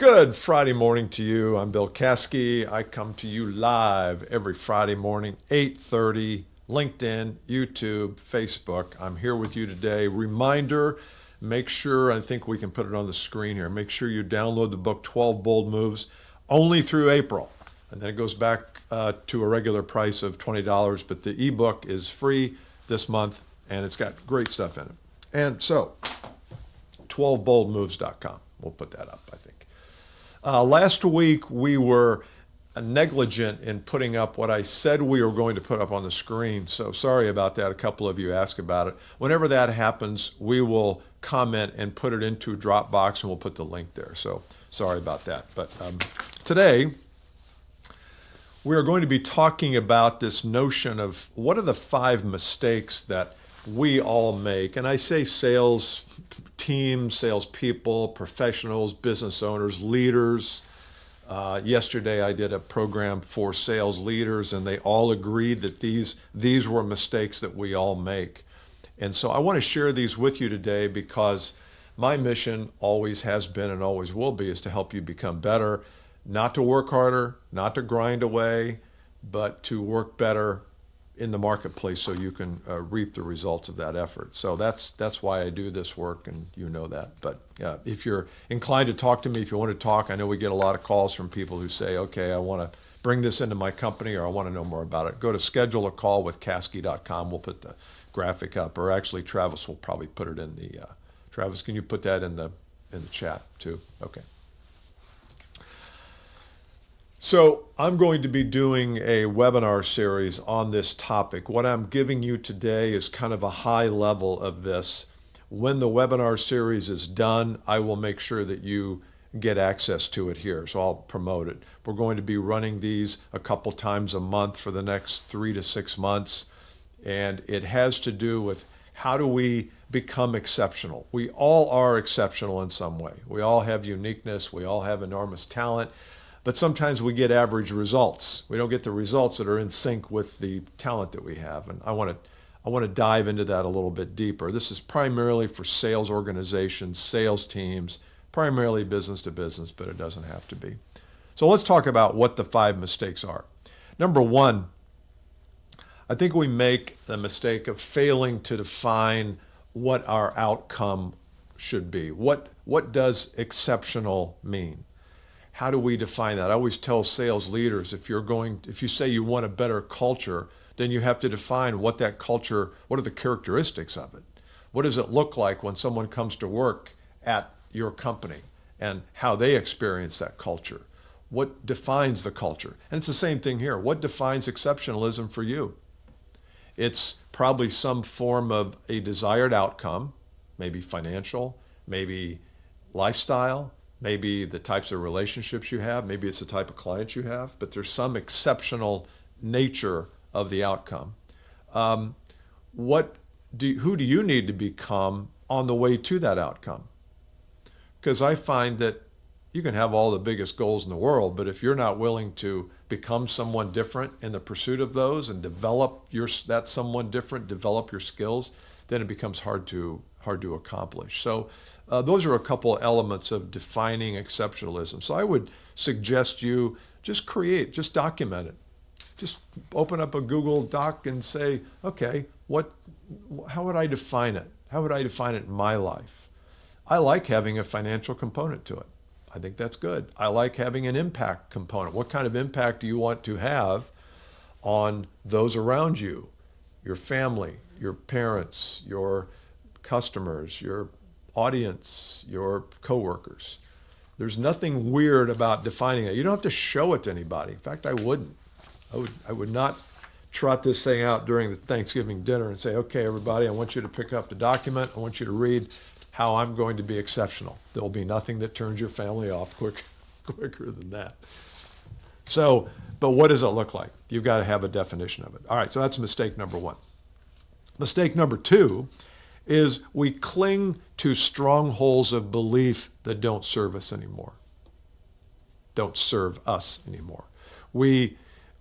Good Friday morning to you. I'm Bill Caskey. I come to you live every Friday morning, 8:30, LinkedIn, YouTube, Facebook. I'm here with you today. Reminder, make sure, I think we can put it on the screen here, make sure you download the book 12 Bold Moves only through April. And then it goes back to a regular price of $20, but the ebook is free this month and it's got great stuff in it. And so, 12boldmoves.com. We'll put that up, I think. Last week, we were negligent in putting up what I said we were going to put up on the screen. So sorry about that. A couple of you asked about it. Whenever that happens, we will comment and put it into Dropbox, and we'll put the link there. So sorry about that. But today, we are going to be talking about this notion of what are the 5 mistakes that we all make. And I say sales teams, salespeople, professionals, business owners, leaders. Yesterday I did a program for sales leaders and they all agreed that these were mistakes that we all make. And so I want to share these with you today because my mission always has been and always will be is to help you become better, not to work harder, not to grind away, but to work better in the marketplace so you can reap the results of that effort. So that's why I do this work, and you know that. But if you're inclined to talk to me, if you want to talk, I know we get a lot of calls from people who say, okay, I want to bring this into my company or I want to know more about it. Go to scheduleacallwithcaskey.com. We'll put the graphic up, or actually Travis will probably put it in the, Travis, can you put that in the chat too? Okay. So I'm going to be doing a webinar series on this topic. What I'm giving you today is kind of a high level of this. When the webinar series is done, I will make sure that you get access to it here. So I'll promote it. We're going to be running these a couple times a month for the next 3 to 6 months. And it has to do with how do we become exceptional. We all are exceptional in some way. We all have uniqueness. We all have enormous talent. But sometimes we get average results. We don't get the results that are in sync with the talent that we have. And I want to dive into that a little bit deeper. This is primarily for sales organizations, sales teams, primarily business to business, but it doesn't have to be. So let's talk about what the 5 mistakes are. Number 1, I think we make the mistake of failing to define what our outcome should be. What does exceptional mean? How do we define that? I always tell sales leaders, if you say you want a better culture, then you have to define what that culture, what are the characteristics of it? What does it look like when someone comes to work at your company and how they experience that culture? What defines the culture? And it's the same thing here. What defines exceptionalism for you? It's probably some form of a desired outcome, maybe financial, maybe lifestyle, maybe the types of relationships you have, maybe it's the type of clients you have, but there's some exceptional nature of the outcome. Who do you need to become on the way to that outcome? Because I find that you can have all the biggest goals in the world, but if you're not willing to become someone different in the pursuit of those and develop that someone different, develop your skills, then it becomes hard to accomplish. So those are a couple elements of defining exceptionalism. So I would suggest you just document it. Just open up a Google Doc and say, okay, how would I define it? How would I define it in my life? I like having a financial component to it. I think that's good. I like having an impact component. What kind of impact do you want to have on those around you? Your family, your parents, your customers, your audience, your coworkers. There's nothing weird about defining it. You don't have to show it to anybody. In fact, I wouldn't. I would not trot this thing out during the Thanksgiving dinner and say, okay, everybody, I want you to pick up the document. I want you to read how I'm going to be exceptional. There'll be nothing that turns your family off quicker than that. So, but what does it look like? You've got to have a definition of it. All right, so that's mistake number 1. Mistake number 2 is we cling to strongholds of belief that don't serve us anymore. Don't serve us anymore. We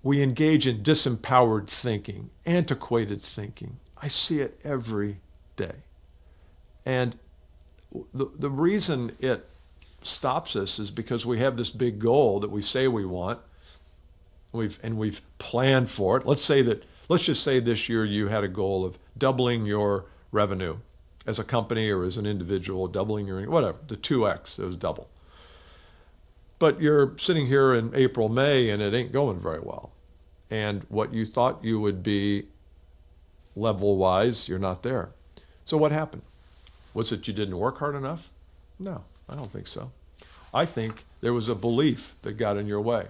engage in disempowered thinking, antiquated thinking. I see it every day. And the reason it stops us is because we have this big goal that we say we want. We've planned for it. Let's just say this year you had a goal of doubling your revenue as a company or as an individual, doubling your, whatever, the 2x, it was double. But you're sitting here in April, May, and it ain't going very well. And what you thought you would be level-wise, you're not there. So what happened? Was it you didn't work hard enough? No, I don't think so. I think there was a belief that got in your way,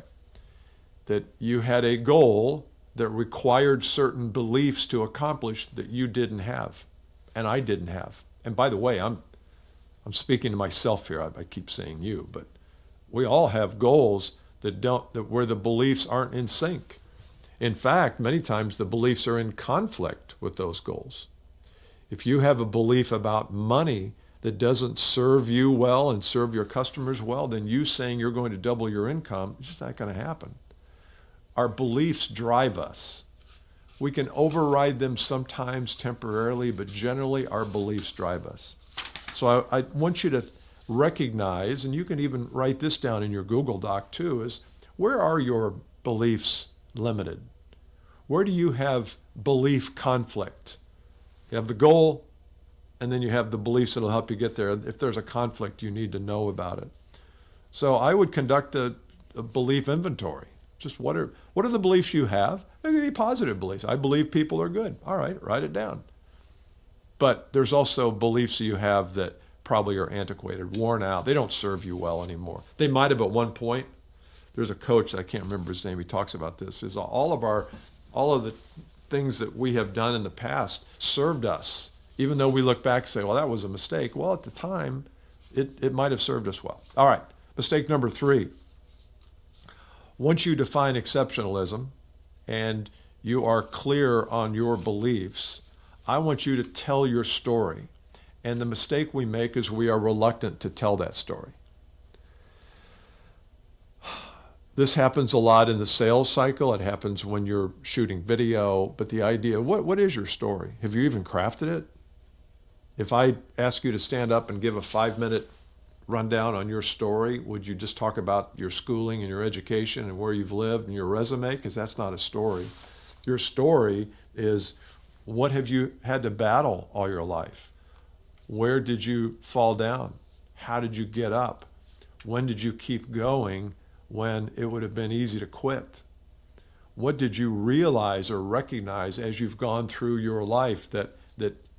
that you had a goal that required certain beliefs to accomplish that you didn't have, and I didn't have. And by the way, I'm speaking to myself here. I keep saying you, but we all have goals that where the beliefs aren't in sync. In fact, many times the beliefs are in conflict with those goals. If you have a belief about money that doesn't serve you well and serve your customers well, then you saying you're going to double your income, it's just not going to happen. Our beliefs drive us. We can override them sometimes temporarily, but generally our beliefs drive us. So I want you to recognize, and you can even write this down in your Google Doc too, is where are your beliefs limited? Where do you have belief conflict? You have the goal, and then you have the beliefs that'll help you get there. If there's a conflict, you need to know about it. So I would conduct a belief inventory. Just what are the beliefs you have? They can be positive beliefs. I believe people are good. All right, write it down. But there's also beliefs that you have that probably are antiquated, worn out. They don't serve you well anymore. They might have at one point. There's a coach, I can't remember his name, he talks about this, is all of the things that we have done in the past served us. Even though we look back and say, well, that was a mistake. Well, at the time, it might have served us well. All right, mistake number 3. Once you define exceptionalism and you are clear on your beliefs, I want you to tell your story. And the mistake we make is we are reluctant to tell that story. This happens a lot in the sales cycle. It happens when you're shooting video. But the idea, what is your story? Have you even crafted it? If I ask you to stand up and give a 5-minute rundown on your story, would you just talk about your schooling and your education and where you've lived and your resume? Because that's not a story. Your story is, what have you had to battle all your life? Where did you fall down? How did you get up? When did you keep going when it would have been easy to quit? What did you realize or recognize as you've gone through your life that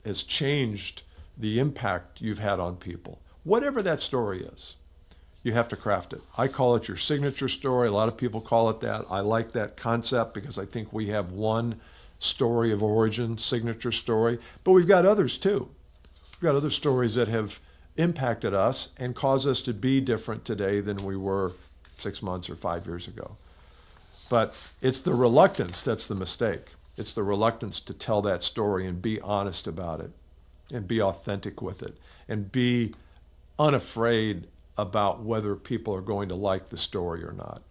has changed the impact you've had on people? Whatever that story is, you have to craft it. I call it your signature story. A lot of people call it that. I like that concept because I think we have one story of origin, signature story, but we've got others too. We've got other stories that have impacted us and caused us to be different today than we were 6 months or 5 years ago. But it's the reluctance that's the mistake. It's the reluctance to tell that story and be honest about it and be authentic with it and be unafraid about whether people are going to like the story or not.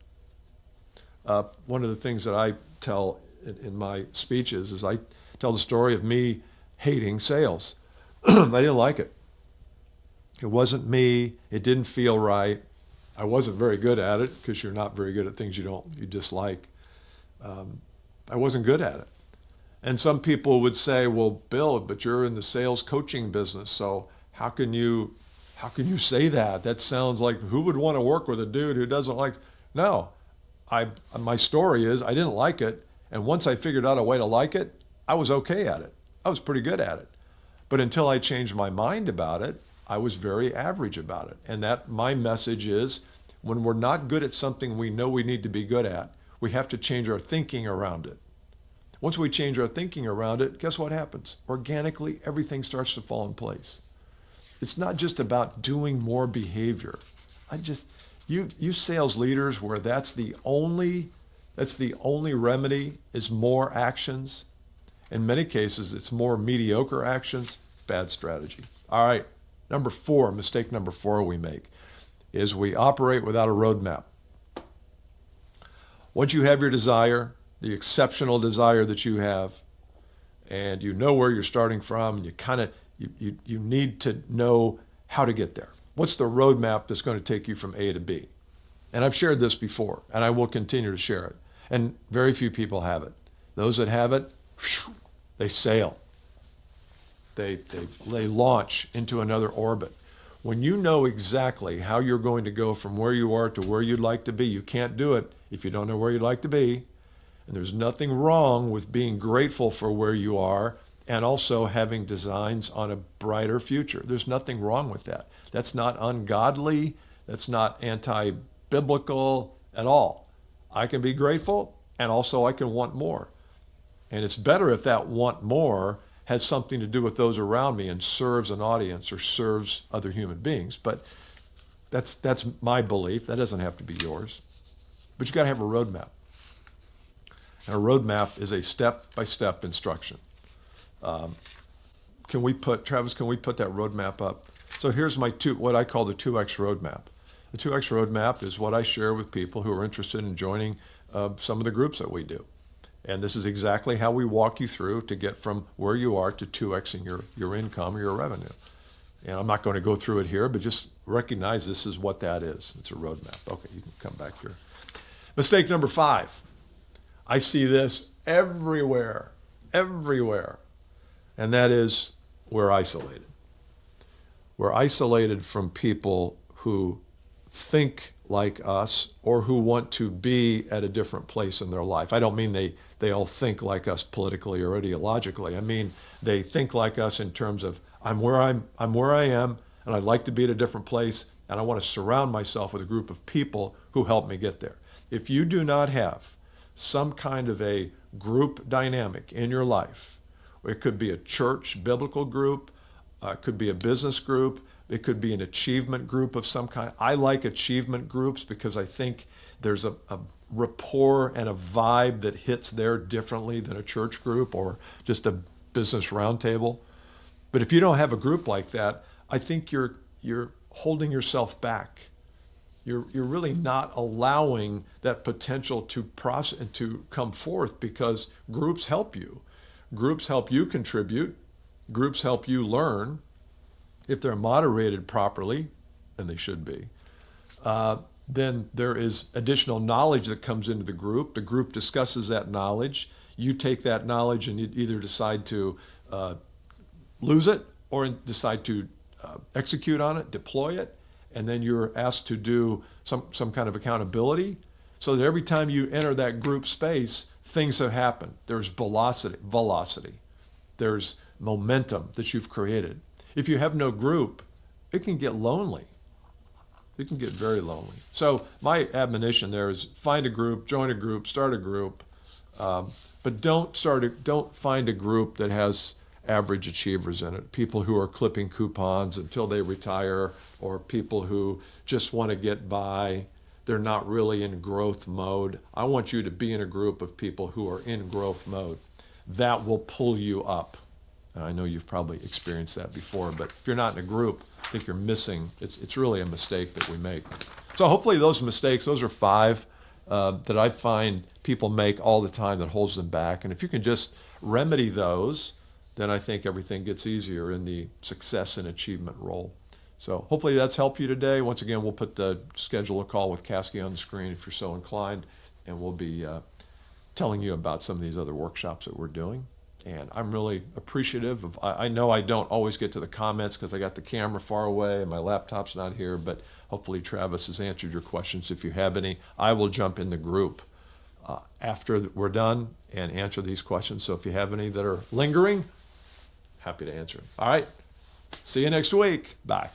One of the things that I tell in my speeches is I tell the story of me hating sales. I didn't like it. It wasn't me. It didn't feel right. I wasn't very good at it because you're not very good at things you dislike. I wasn't good at it. And some people would say, well, Bill, but you're in the sales coaching business, so how can you say that? That sounds like, who would want to work with a dude who doesn't like? No, my story is I didn't like it. And once I figured out a way to like it, I was okay at it. I was pretty good at it. But until I changed my mind about it, I was very average about it. And that my message is, when we're not good at something we know we need to be good at, we have to change our thinking around it. Once we change our thinking around it, guess what happens? Organically, everything starts to fall in place. It's not just about doing more behavior. You sales leaders where that's the only remedy is more actions. In many cases, it's more mediocre actions, bad strategy. All right, mistake number 4 we make is we operate without a roadmap. Once you have your desire, the exceptional desire that you have, and you know where you're starting from, and you need to know how to get there. What's the roadmap that's going to take you from A to B? And I've shared this before, and I will continue to share it. And very few people have it. Those that have it, they sail. They launch into another orbit. When you know exactly how you're going to go from where you are to where you'd like to be, you can't do it if you don't know where you'd like to be. And there's nothing wrong with being grateful for where you are and also having designs on a brighter future. There's nothing wrong with that. That's not ungodly. That's not anti-biblical at all. I can be grateful, and also I can want more. And it's better if that want more has something to do with those around me and serves an audience or serves other human beings. But that's my belief. That doesn't have to be yours. But you got to have a roadmap. And a roadmap is a step-by-step instruction. Travis, can we put that roadmap up? So here's what I call the 2X roadmap. The 2X roadmap is what I share with people who are interested in joining some of the groups that we do. And this is exactly how we walk you through to get from where you are to 2Xing your income or your revenue. And I'm not going to go through it here, but just recognize this is what that is. It's a roadmap. Okay, you can come back here. Mistake number 5. I see this everywhere, and that is we're isolated. We're isolated from people who think like us or who want to be at a different place in their life. I don't mean they all think like us politically or ideologically. I mean they think like us in terms of I'm where I am, and I'd like to be at a different place, and I want to surround myself with a group of people who help me get there. If you do not have some kind of a group dynamic in your life, it could be a church biblical group, it could be a business group, it could be an achievement group of some kind. I like achievement groups because I think there's a rapport and a vibe that hits there differently than a church group or just a business roundtable. But if you don't have a group like that, I think you're holding yourself back. You're really not allowing that potential to come forth, because groups help you. Groups help you contribute. Groups help you learn. If they're moderated properly, and they should be, then there is additional knowledge that comes into the group. The group discusses that knowledge. You take that knowledge and you either decide to lose it or decide to execute on it, deploy it, and then you're asked to do some kind of accountability, so that every time you enter that group space, things have happened. There's velocity. There's momentum that you've created. If you have no group, it can get lonely. It can get very lonely. So my admonition there is find a group, join a group, start a group, but don't find a group that has average achievers in it, people who are clipping coupons until they retire, or people who just want to get by. They're not really in growth mode. I want you to be in a group of people who are in growth mode. That will pull you up. And I know you've probably experienced that before, but if you're not in a group, I think you're missing. It's really a mistake that we make. So hopefully those mistakes, those are 5 that I find people make all the time that holds them back. And if you can just remedy those, then I think everything gets easier in the success and achievement role. So hopefully that's helped you today. Once again, we'll put the schedule a call with Caskey on the screen if you're so inclined, and we'll be telling you about some of these other workshops that we're doing. And I'm really appreciative of, I know I don't always get to the comments because I got the camera far away and my laptop's not here, but hopefully Travis has answered your questions. If you have any, I will jump in the group after we're done and answer these questions. So if you have any that are lingering, happy to answer them. All right. See you next week. Bye.